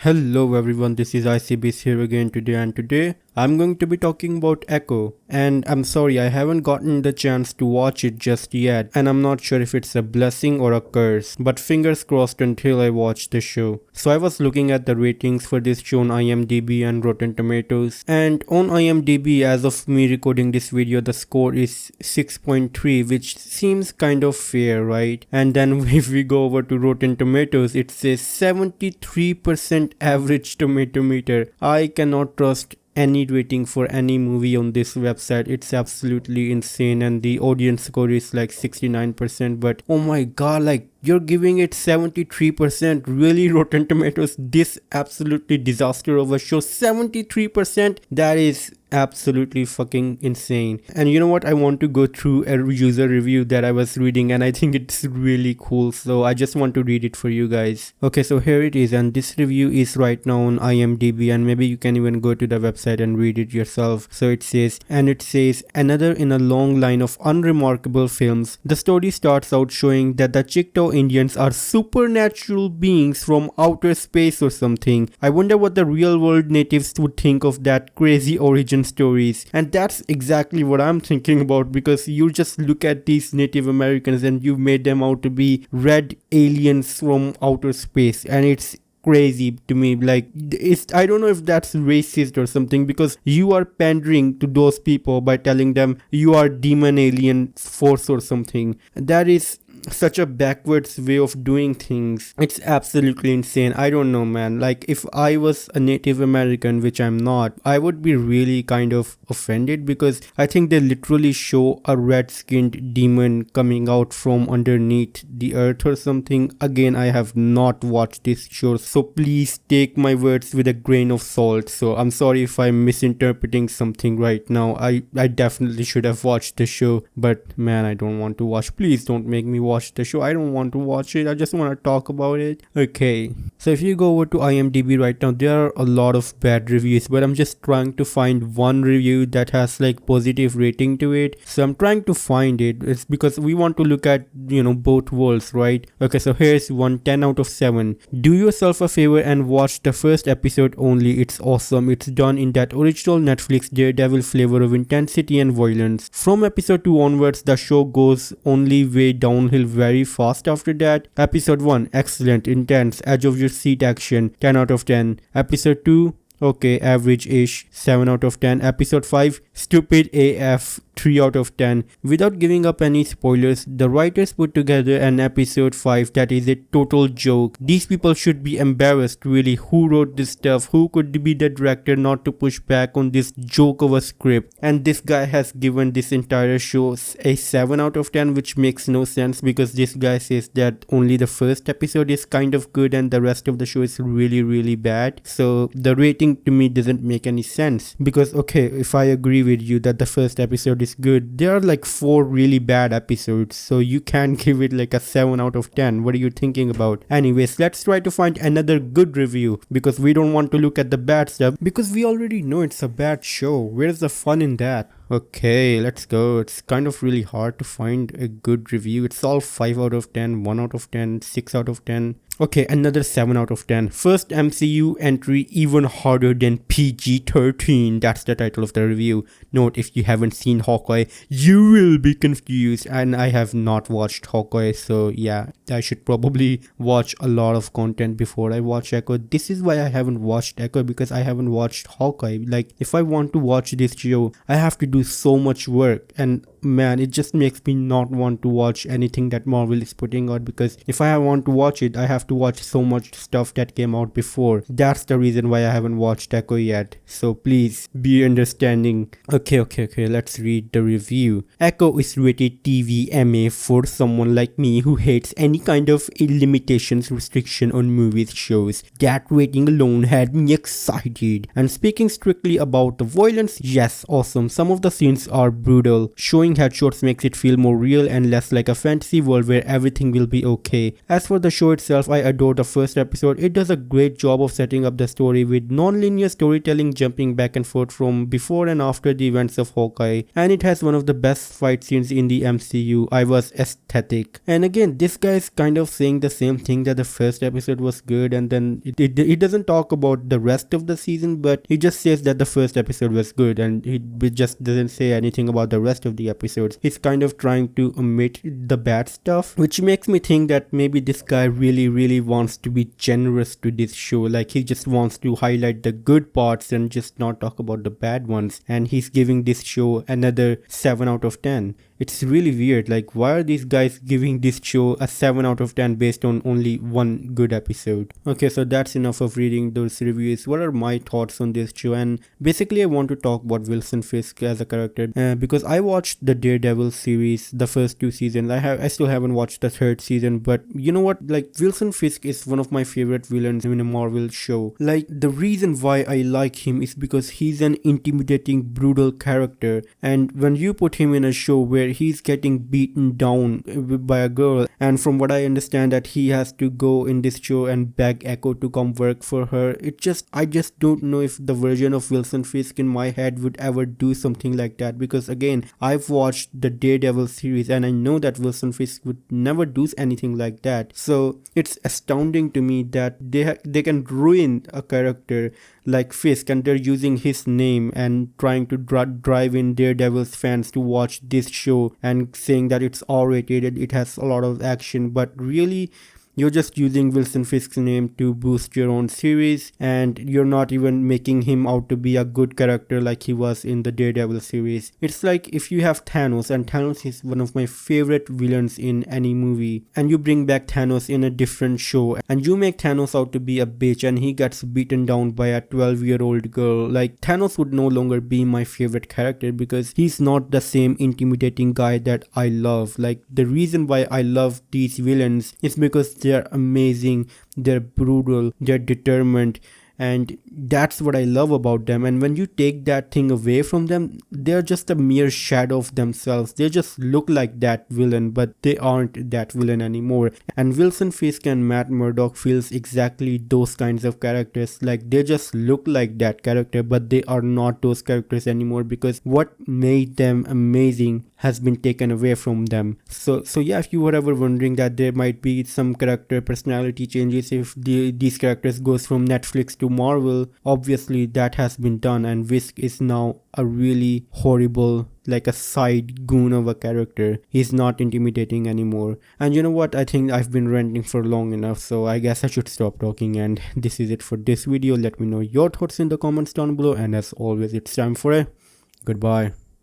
Hello everyone, this is ICBs here again today I'm going to be talking about Echo, and I'm sorry I haven't gotten the chance to watch it just yet, and I'm not sure if it's a blessing or a curse, but fingers crossed until I watch the show. So I was looking at the ratings for this show on IMDb and Rotten Tomatoes, and on IMDb as of me recording this video the score is 6.3, which seems kind of fair, right? And then if we go over to Rotten Tomatoes, it says 73% average tomato meter. I cannot trust any rating for any movie on this website. It's absolutely insane, and the audience score is like 69%, but oh my god, like you're giving it 73%. Really, Rotten Tomatoes, this absolutely disaster of a show, 73%? That is absolutely fucking insane. And you know what, I want to go through a user review that I was reading, and I think it's really cool, so I just want to read it for you guys. Okay, so here it is, and this review is right now on IMDb, and maybe you can even go to the website and read it yourself. So it says, another in a long line of unremarkable films. The story starts out showing that the Chickasaw Indians are supernatural beings from outer space or something. I wonder what the real world natives would think of that crazy origin stories. And that's exactly what I'm thinking about, because you just look at these Native Americans and you've made them out to be red aliens from outer space, and it's crazy to me. Like, I don't know if that's racist or something, because you are pandering to those people by telling them you are demon alien force or something. That is such a backwards way of doing things. It's absolutely insane. I don't know, man. Like, if I was a Native American, which I'm not, I would be really kind of offended, because I think they literally show a red-skinned demon coming out from underneath the earth or something. Again, I have not watched this show, so please take my words with a grain of salt. So I'm sorry if I'm misinterpreting something right now. I definitely should have watched the show, but man, I don't want to watch. Please don't make me watch the show. I don't want to watch it. I just want to talk about it. Okay, so if you go over to IMDb right now, there are a lot of bad reviews, but I'm just trying to find one review that has like positive rating to it. So I'm trying to find it. It's because we want to look at, both worlds, right? Okay, so here's one, 10 out of 7. Do yourself a favor and watch the first episode only. It's awesome. It's done in that original Netflix Daredevil flavor of intensity and violence. From episode 2 onwards, the show goes only way downhill very fast after that. Episode 1, excellent, intense, edge of your seat action, 10 out of 10. Episode 2, okay, average-ish, 7 out of 10. Episode 5, stupid AF, 3 out of 10. Without giving up any spoilers, the writers put together an episode 5 that is a total joke. These people should be embarrassed, really. Who wrote this stuff? Who could be the director not to push back on this joke of a script? And this guy has given this entire show a 7 out of 10, which makes no sense, because this guy says that only the first episode is kind of good and the rest of the show is really bad. So the rating to me doesn't make any sense, because okay, if I agree with you that the first episode is good, there are like 4 really bad episodes, so you can't give it like a 7 out of 10. What are you thinking about? Anyways, let's try to find another good review, because we don't want to look at the bad stuff, because we already know it's a bad show. Where's the fun in that? Okay, let's go. It's kind of really hard to find a good review. It's all 5 out of 10, 1 out of 10, 6 out of 10. Okay, another 7 out of 10. First MCU entry even harder than PG-13. That's the title of the review. Note, if you haven't seen Hawkeye, you will be confused. And I have not watched Hawkeye, so yeah, I should probably watch a lot of content before I watch Echo. This is why I haven't watched Echo, because I haven't watched Hawkeye. Like, if I want to watch this show, I have to do so much work, and man, it just makes me not want to watch anything that Marvel is putting out, because if I want to watch it, I have to watch so much stuff that came out before. That's the reason why I haven't watched Echo yet, so please be understanding. Okay, let's read the review. Echo is rated TVMA for someone like me who hates any kind of limitations, restriction on movies, shows. That rating alone had me excited. And speaking strictly about the violence, yes, awesome. Some of the scenes are brutal, showing using headshots makes it feel more real and less like a fantasy world where everything will be okay. As for the show itself, I adore the first episode. It does a great job of setting up the story with non-linear storytelling, jumping back and forth from before and after the events of Hawkeye, and it has one of the best fight scenes in the MCU. I was aesthetic. And again, this guy is kind of saying the same thing, that the first episode was good, and then it doesn't talk about the rest of the season, but he just says that the first episode was good, and he just doesn't say anything about the rest of the episodes. He's kind of trying to omit the bad stuff, which makes me think that maybe this guy really wants to be generous to this show. Like, he just wants to highlight the good parts and just not talk about the bad ones, and he's giving this show another 7 out of 10. It's really weird. Like, why are these guys giving this show a 7 out of 10 based on only one good episode? Okay, so that's enough of reading those reviews. What are my thoughts on this show? And basically, I want to talk about Wilson Fisk as a character, because I watched the Daredevil series, the first 2 seasons. I still haven't watched the 3rd season, but you know what? Like, Wilson Fisk is one of my favorite villains in a Marvel show. Like, the reason why I like him is because he's an intimidating, brutal character, and when you put him in a show where he's getting beaten down by a girl, and from what I understand that he has to go in this show and beg Echo to come work for her, I just don't know if the version of Wilson Fisk in my head would ever do something like that, because again, I've watched the Daredevil series and I know that Wilson Fisk would never do anything like that. So it's astounding to me that they can ruin a character like Fisk, and they're using his name and trying to drive in Daredevil's fans to watch this show and saying that it's R-rated, it has a lot of action, but really you're just using Wilson Fisk's name to boost your own series, and you're not even making him out to be a good character like he was in the Daredevil series. It's like if you have Thanos, and Thanos is one of my favorite villains in any movie, and you bring back Thanos in a different show, and you make Thanos out to be a bitch and he gets beaten down by a 12-year-old girl. Like, Thanos would no longer be my favorite character because he's not the same intimidating guy that I love. Like, the reason why I love these villains is because they're amazing, they're brutal, they're determined, and that's what I love about them. And when you take that thing away from them, they're just a mere shadow of themselves. They just look like that villain, but they aren't that villain anymore. And Wilson Fisk and Matt Murdock feels exactly those kinds of characters. Like, they just look like that character, but they are not those characters anymore, because what made them amazing has been taken away from them. So yeah, if you were ever wondering that there might be some character personality changes if these characters goes from Netflix to Marvel, obviously that has been done, and Fisk is now a really horrible, like a side goon of a character. He's not intimidating anymore. And you know what, I think I've been ranting for long enough, so I guess I should stop talking, and this is it for this video. Let me know your thoughts in the comments down below, and as always, it's time for a goodbye.